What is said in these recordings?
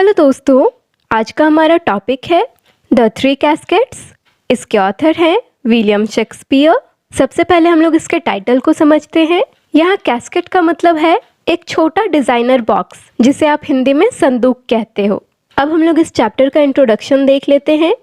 Hello दोस्तों, आज का हमारा टॉपिक है द थ्री कैस्केट्स। इसके ऑथर हैं विलियम शेक्सपियर। सबसे पहले हम लोग इसके टाइटल को समझते हैं। यहाँ कैस्केट का मतलब है एक छोटा डिजाइनर बॉक्स, जिसे आप हिंदी में संदूक कहते हो। अब हम लोग इस चैप्टर का इंट्रोडक्शन देख लेते हैं।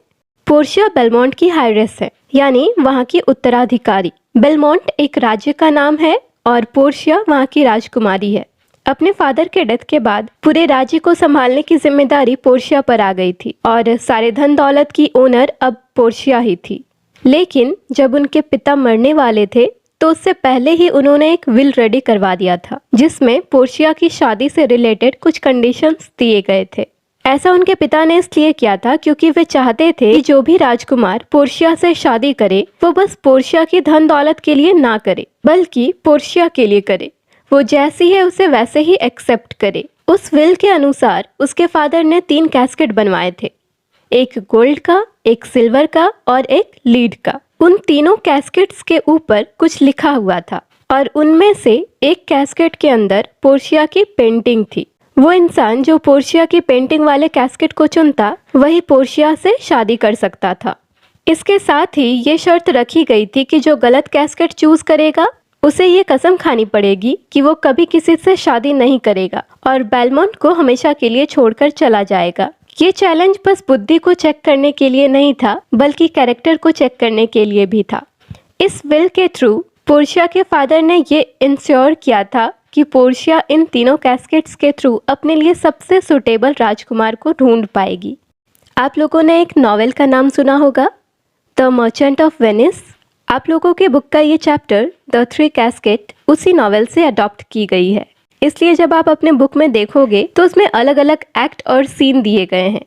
पोर्शिया बेलमोंट की हायरेस है, यानी वहाँ की उत्तराधिकारी। बेलमोंट एक राज्य का नाम है और पोर्शिया वहाँ की राजकुमारी है। अपने फादर के डेथ के बाद पूरे राज्य को संभालने की जिम्मेदारी पोर्शिया पर आ गई थी और सारे धन दौलत की ओनर अब पोर्शिया ही थी। लेकिन जब उनके पिता मरने वाले थे तो उससे पहले ही उन्होंने एक विल रेडी करवा दिया था, जिसमें पोर्शिया की शादी से रिलेटेड कुछ कंडीशंस दिए गए थे। ऐसा उनके पिता ने इसलिए किया था क्योंकि वे चाहते थे कि जो भी राजकुमार पोर्शिया से शादी करे वो बस पोर्शिया की धन दौलत के लिए ना करे, बल्कि पोर्शिया के लिए करे। वो जैसी है उसे वैसे ही एक्सेप्ट करे। उस विल के अनुसार उसके फादर ने 3 कैस्केट बनवाए थे, एक गोल्ड का, एक सिल्वर का और एक लीड का। उन तीनों कैस्केट्स के ऊपर कुछ लिखा हुआ था और उनमें से एक कैस्केट के अंदर पोर्शिया की पेंटिंग थी। वो इंसान जो पोर्शिया की पेंटिंग वाले कैस्केट को चुनता वही पोर्शिया से शादी कर सकता था। इसके साथ ही ये शर्त रखी गई थी कि जो गलत कैस्केट चूज करेगा उसे ये कसम खानी पड़ेगी कि वो कभी किसी से शादी नहीं करेगा और बेलमोंट को हमेशा के लिए छोड़कर चला जाएगा। ये चैलेंज बस बुद्धि को चेक करने के लिए नहीं था, बल्कि कैरेक्टर को चेक करने के लिए भी था। इस विल के थ्रू पोर्शिया के फादर ने ये इंश्योर किया था कि पोर्शिया इन तीनों कैस्केट्स के थ्रू अपने लिए सबसे सुटेबल राजकुमार को ढूंढ पाएगी। आप लोगों ने एक नॉवेल का नाम सुना होगा, द मर्चेंट ऑफ वेनिस। आप लोगों के बुक का ये चैप्टर द थ्री कैस्केट उसी नॉवेल से अडॉप्ट की गई है, इसलिए जब आप अपने बुक में देखोगे तो उसमें अलग अलग एक्ट और सीन दिए गए हैं।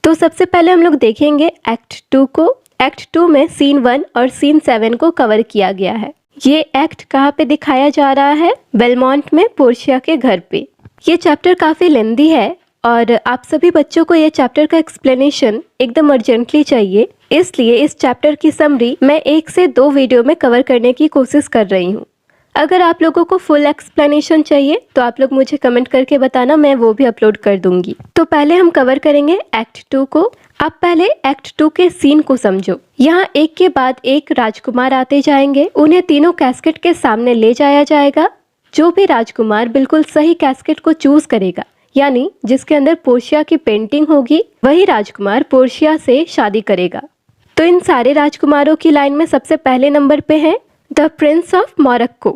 तो सबसे पहले हम लोग देखेंगे एक्ट 2 को। एक्ट 2 में सीन 1 और सीन 7 को कवर किया गया है। ये एक्ट कहाँ पे दिखाया जा रहा है? बेलमोंट में पोर्शिया के घर पे। ये चैप्टर काफ़ी लेंदी है और आप सभी बच्चों को ये चैप्टर का एक्सप्लेनेशन एकदम अर्जेंटली चाहिए, इसलिए इस चैप्टर की समरी मैं 1 से 2 वीडियो में कवर करने की कोशिश कर रही हूँ। अगर आप लोगों को फुल एक्सप्लेनेशन चाहिए तो आप लोग मुझे कमेंट करके बताना, मैं वो भी अपलोड कर दूंगी। तो पहले हम कवर करेंगे एक्ट 2 को। आप पहले एक्ट 2 के सीन को समझो। यहाँ एक के बाद एक राजकुमार आते जाएंगे, उन्हें तीनों कैस्केट के सामने ले जाया जाएगा। जो भी राजकुमार बिल्कुल सही कैस्केट को चूज करेगा, यानी जिसके अंदर पोर्शिया की पेंटिंग होगी, वही राजकुमार पोर्शिया से शादी करेगा। तो इन सारे राजकुमारों की लाइन में सबसे पहले नंबर पे है the Prince of Morocco.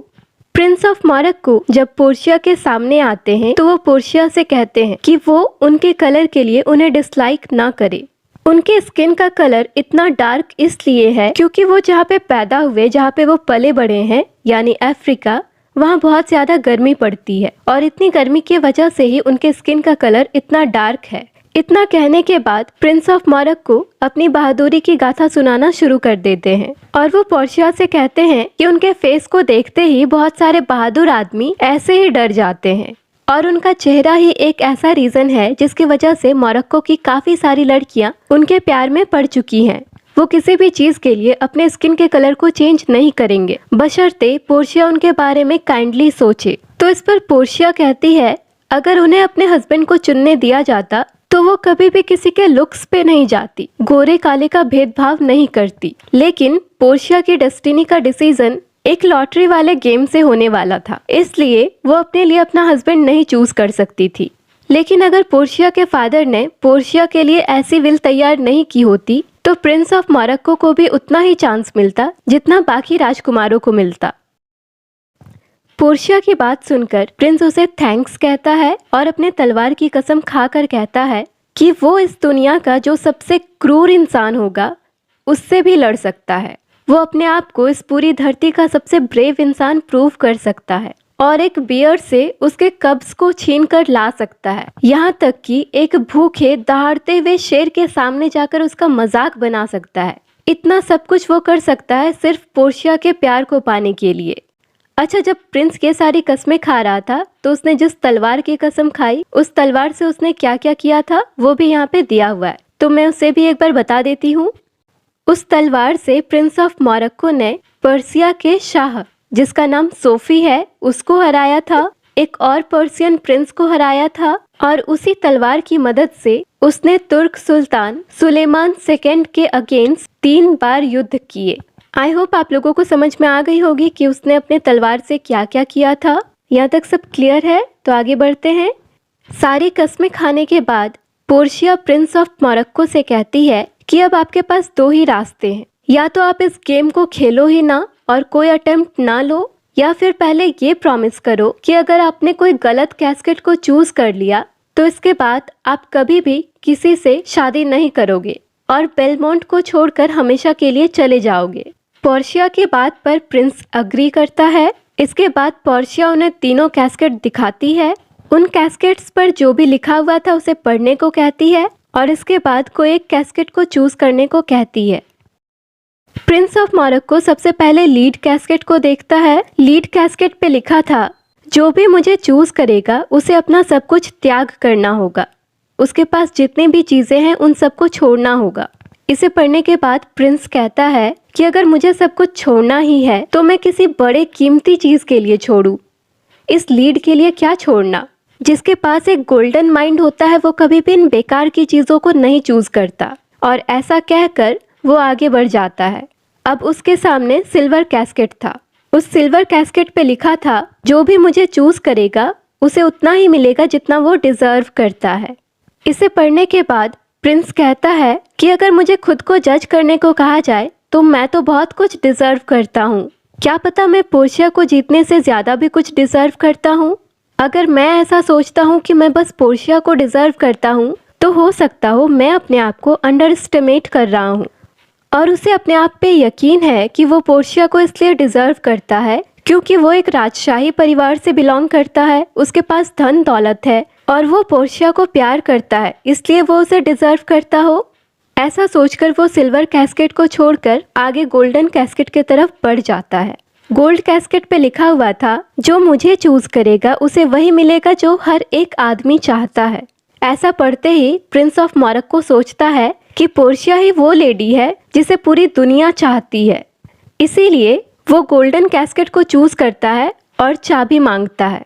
Prince of Morocco जब पोर्शिया के सामने आते हैं तो वो पोर्शिया से कहते हैं कि वो उनके कलर के लिए उन्हें डिसलाइक ना करे। उनके स्किन का कलर इतना डार्क इसलिए है क्योंकि वो जहाँ पे पैदा हुए, जहाँ पे वो पले बड़े हैं, यानी अफ्रीका, वहाँ बहुत ज्यादा गर्मी पड़ती है और इतनी गर्मी की वजह से ही उनके स्किन का कलर इतना डार्क है। इतना कहने के बाद प्रिंस ऑफ मोरक्को अपनी बहादुरी की गाथा सुनाना शुरू कर देते हैं और वो पोर्शिया से कहते हैं कि उनके फेस को देखते ही बहुत सारे बहादुर आदमी ऐसे ही डर जाते हैं और उनका चेहरा ही एक ऐसा रीजन है जिसकी वजह से मोरक्को की काफी सारी लड़कियां उनके प्यार में पड़ चुकी हैं। वो किसी भी चीज के लिए अपने स्किन के कलर को चेंज नहीं करेंगे, बशर्ते पोर्शिया उनके बारे में काइंडली सोचे। तो इस पर पोर्शिया कहती है अगर उन्हें अपने हस्बैंड को चुनने दिया जाता तो वो कभी भी किसी के लुक्स पे नहीं जाती, गोरे काले का भेदभाव नहीं करती। लेकिन पोर्शिया की डेस्टिनी का डिसीजन एक लॉटरी वाले गेम से होने वाला था, इसलिए वो अपने लिए अपना हस्बैंड नहीं चूज कर सकती थी। लेकिन अगर पोर्शिया के फादर ने पोर्शिया के लिए ऐसी विल तैयार नहीं की होती तो प्रिंस ऑफ मोरक्को को भी उतना ही चांस मिलता जितना बाकी राजकुमारों को मिलता। पोर्शिया की बात सुनकर प्रिंस उसे थैंक्स कहता है और अपने तलवार की कसम खाकर कहता है कि वो इस दुनिया का जो सबसे क्रूर इंसान होगा उससे भी लड़ सकता है। वो अपने आप को इस पूरी धरती का सबसे ब्रेव इंसान प्रूव कर सकता है और एक बियर से उसके कब्ज को छीन कर ला सकता है। यहाँ तक कि एक भूखे दहाड़ते हुए शेर के सामने जाकर उसका मजाक बना सकता है। इतना सब कुछ वो कर सकता है सिर्फ पोर्शिया के प्यार को पाने के लिए। अच्छा, जब प्रिंस ये सारी कस्में खा रहा था तो उसने जिस तलवार की कसम खाई उस तलवार से उसने क्या क्या किया था वो भी यहाँ पे दिया हुआ है, तो मैं उसे भी एक बार बता देती हूँ। उस तलवार से प्रिंस ऑफ मोरक्को ने पर्सिया के शाह, जिसका नाम सोफी है, उसको हराया था एक और पर्शियन प्रिंस को हराया था और उसी तलवार की मदद से उसने तुर्क सुल्तान सुलेमान सेकंड के अगेंस्ट 3 बार युद्ध किए। आई होप आप लोगों को समझ में आ गई होगी कि उसने अपने तलवार से क्या क्या किया था। यहाँ तक सब क्लियर है, तो आगे बढ़ते हैं। सारी कस्में खाने के बाद पोर्शिया प्रिंस ऑफ मोरक्को से कहती है कि अब आपके पास 2 ही रास्ते हैं, या तो आप इस गेम को खेलो ही ना और कोई अटेम्प्ट ना लो, या फिर पहले ये प्रॉमिस करो कि अगर आपने कोई गलत कैस्केट को चूज कर लिया तो इसके बाद आप कभी भी किसी से शादी नहीं करोगे और बेलमोंट को छोड़कर हमेशा के लिए चले जाओगे। पोर्शिया की बात पर प्रिंस अग्री करता है। इसके बाद पोर्शिया उन्हें तीनों कैस्केट दिखाती है। उन कैस्केट्स पर जो भी लिखा हुआ था उसे पढ़ने को कहती है और इसके बाद कोई एक कैस्केट को चूज करने को कहती है। प्रिंस ऑफ मोरक्को सबसे पहले लीड कैस्केट को देखता है। लीड कैस्केट पे लिखा था, जो भी मुझे चूज करेगा उसे अपना सब कुछ त्याग करना होगा, उसके पास जितनी भी चीजें हैं उन सबको छोड़ना होगा। इसे पढ़ने के बाद प्रिंस कहता है कि अगर मुझे सब कुछ छोड़ना ही है तो मैं किसी बड़े कीमती चीज के लिए छोड़ूं। इस लीड के लिए क्या छोड़ना? जिसके पास एक गोल्डन माइंड होता है वो कभी भी इन बेकार की चीजों को नहीं चूज करता। और ऐसा कहकर वो आगे बढ़ जाता है। अब उसके सामने सिल्वर कैस्केट था। उस सिल्वर कैस्केट पे लिखा था, जो भी मुझे चूज करेगा उसे उतना ही मिलेगा जितना वो डिजर्व करता है। इसे पढ़ने के बाद प्रिंस कहता है कि अगर मुझे खुद को जज करने को कहा जाए तो मैं तो बहुत कुछ डिजर्व करता हूँ। क्या पता मैं पोर्शिया को जीतने से ज्यादा भी कुछ डिजर्व करता हूँ। अगर मैं ऐसा सोचता हूँ कि मैं बस पोर्शिया को डिजर्व करता हूँ तो हो सकता हो मैं अपने आप को अंडर एस्टिमेट कर रहा हूँ और उसे अपने आप पे यकीन है कि वो पोर्शिया को इसलिए डिजर्व करता है क्योंकि वो एक राजशाही परिवार से बिलोंग करता है, उसके पास धन दौलत है और वो पोर्शिया को प्यार करता है, इसलिए वो उसे डिजर्व करता हो। ऐसा सोचकर वो सिल्वर कैस्केट को छोड़कर आगे गोल्डन कैस्केट की तरफ बढ़ जाता है। गोल्ड कैस्केट पे लिखा हुआ था, जो मुझे चूज करेगा उसे वही मिलेगा जो हर एक आदमी चाहता है। ऐसा पढ़ते ही प्रिंस ऑफ मोरक्को सोचता है कि पोर्शिया ही वो लेडी है जिसे पूरी दुनिया चाहती है, इसीलिए वो गोल्डन कैस्केट को चूज करता है और चाबी मांगता है।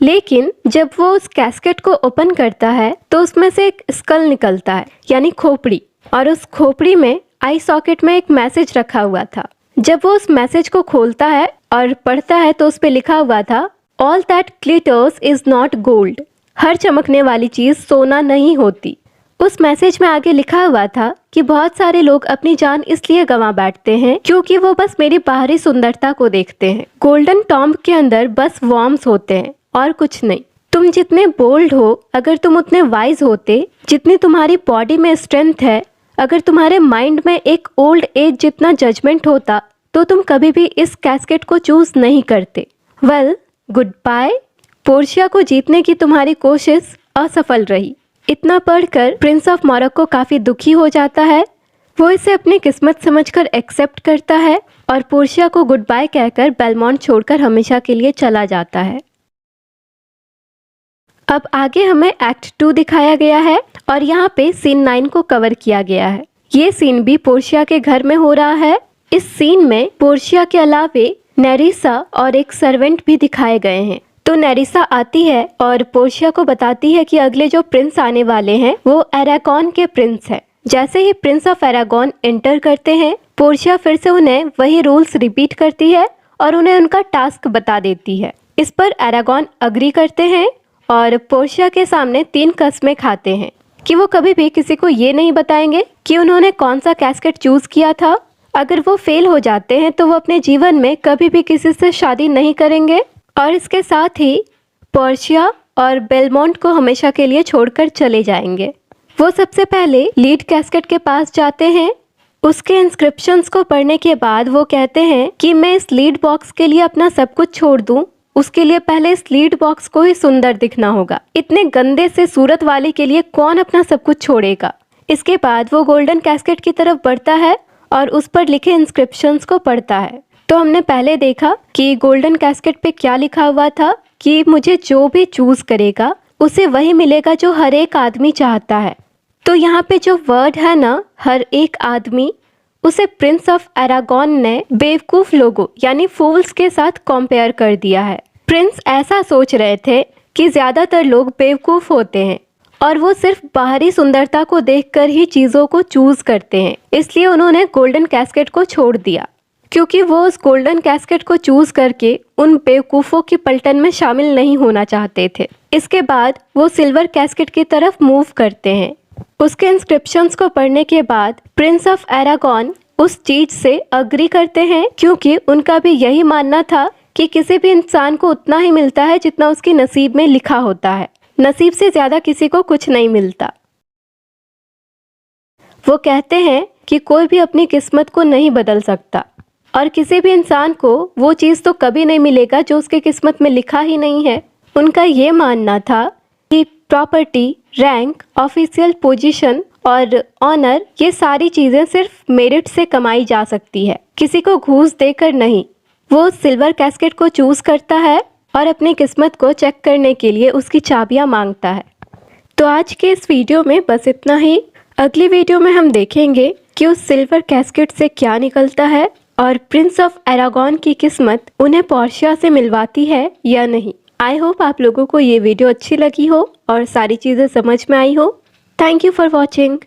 लेकिन जब वो उस कैस्केट को ओपन करता है तो उसमें से एक स्कल निकलता है, यानी खोपड़ी, और उस खोपड़ी में आई सॉकेट में एक मैसेज रखा हुआ था। जब वो उस मैसेज को खोलता है और पढ़ता है तो उस पे लिखा हुआ था, all that glitters is not gold. हर चमकने वाली चीज सोना नहीं होती। उस मैसेज में आगे लिखा हुआ था कि बहुत सारे लोग अपनी जान इसलिए गंवा बैठते हैं क्योंकि वो बस मेरी बाहरी सुंदरता को देखते हैं। गोल्डन टॉम्ब के अंदर बस वॉर्म्स होते हैं और कुछ नहीं। तुम जितने बोल्ड हो, अगर तुम उतने वाइज होते, जितनी तुम्हारी बॉडी में स्ट्रेंथ है, अगर तुम्हारे माइंड में एक ओल्ड एज जितना जजमेंट होता तो तुम कभी भी इस कैस्केट को चूज नहीं करते। Well, good bye. पोर्शिया को जीतने की तुम्हारी कोशिश असफल रही। इतना पढ़कर प्रिंस ऑफ मोरक्को काफी दुखी हो जाता है। वो इसे अपनी किस्मत समझकर एक्सेप्ट करता है और पोर्शिया को गुड बाय कहकर बेलमोंट छोड़कर हमेशा के लिए चला जाता है। अब आगे हमें एक्ट 2 दिखाया गया है और यहाँ पे सीन 9 को कवर किया गया है। ये सीन भी पोर्शिया के घर में हो रहा है। इस सीन में पोर्शिया के अलावे नेरिसा और एक सर्वेंट भी दिखाए गए हैं। तो नेरिसा आती है और पोर्शिया को बताती है कि अगले जो प्रिंस आने वाले हैं वो एरागॉन के प्रिंस हैं। जैसे ही प्रिंस ऑफ एरागॉन एंटर करते हैं, पोर्शिया फिर से उन्हें वही रूल्स रिपीट करती है और उन्हें उनका टास्क बता देती है। इस पर एरागॉन अग्री करते हैं और पोर्शिया के सामने 3 कस्में खाते हैं कि वो कभी भी किसी को ये नहीं बताएंगे कि उन्होंने कौन सा कैस्केट चूज किया था। अगर वो फेल हो जाते हैं तो वो अपने जीवन में कभी भी किसी से शादी नहीं करेंगे और इसके साथ ही पोर्शिया और बेलमोंट को हमेशा के लिए छोड़कर चले जाएंगे। वो सबसे पहले लीड कैस्केट के पास जाते हैं। उसके इंस्क्रिप्शंस को पढ़ने के बाद वो कहते हैं कि मैं इस लीड बॉक्स के लिए अपना सब कुछ छोड़ दूं, उसके लिए पहले इस लीड बॉक्स को ही सुंदर दिखना होगा। इतने गंदे से सूरत वाले के लिए कौन अपना सब कुछ छोड़ेगा। इसके बाद वो गोल्डन कैस्केट की तरफ बढ़ता है और उस पर लिखे इंस्क्रिप्शंस को पढ़ता है। तो हमने पहले देखा कि गोल्डन कैस्केट पे क्या लिखा हुआ था कि मुझे जो भी चूज करेगा उसे वही मिलेगा जो हर एक आदमी चाहता है। तो यहाँ पे जो वर्ड है ना, हर एक आदमी, उसे प्रिंस ऑफ एरागॉन ने बेवकूफ लोगों यानी फूल्स के साथ कंपेयर कर दिया है। प्रिंस ऐसा सोच रहे थे कि ज़्यादातर लोग बेवकूफ़ होते हैं और वो सिर्फ बाहरी सुंदरता को देखकर ही चीज़ों को चूज करते हैं, इसलिए उन्होंने गोल्डन कैस्केट को छोड़ दिया क्योंकि वो उस गोल्डन कैस्केट को चूज करके उन बेवकूफ़ों की पलटन में शामिल नहीं होना चाहते थे। इसके बाद वो सिल्वर कैस्केट की तरफ मूव करते हैं। उसके इंस्क्रिप्शंस को पढ़ने के बाद प्रिंस ऑफ एरागॉन उस चीज से अग्री करते हैं क्योंकि उनका भी यही मानना था कि किसी भी इंसान को उतना ही मिलता है जितना उसकी नसीब में लिखा होता है। नसीब से ज़्यादा किसी को कुछ नहीं मिलता। वो कहते हैं कि कोई भी अपनी किस्मत को नहीं बदल सकता और किसी भी इंसान को वो चीज़ तो कभी नहीं मिलेगा जो उसकी किस्मत में लिखा ही नहीं है। उनका ये मानना था कि प्रॉपर्टी, रैंक, ऑफिशियल पोजीशन और ऑनर, ये सारी चीज़ें सिर्फ मेरिट से कमाई जा सकती है, किसी को घूस देकर नहीं। वो सिल्वर कैस्केट को चूज़ करता है और अपनी किस्मत को चेक करने के लिए उसकी चाबियां मांगता है। तो आज के इस वीडियो में बस इतना ही। अगली वीडियो में हम देखेंगे कि उस सिल्वर कैस्केट से क्या निकलता है और प्रिंस ऑफ एरागॉन की किस्मत उन्हें पोर्शिया से मिलवाती है या नहीं। आई होप आप लोगों को ये वीडियो अच्छी लगी हो और सारी चीज़ें समझ में आई हो। Thank you for watching.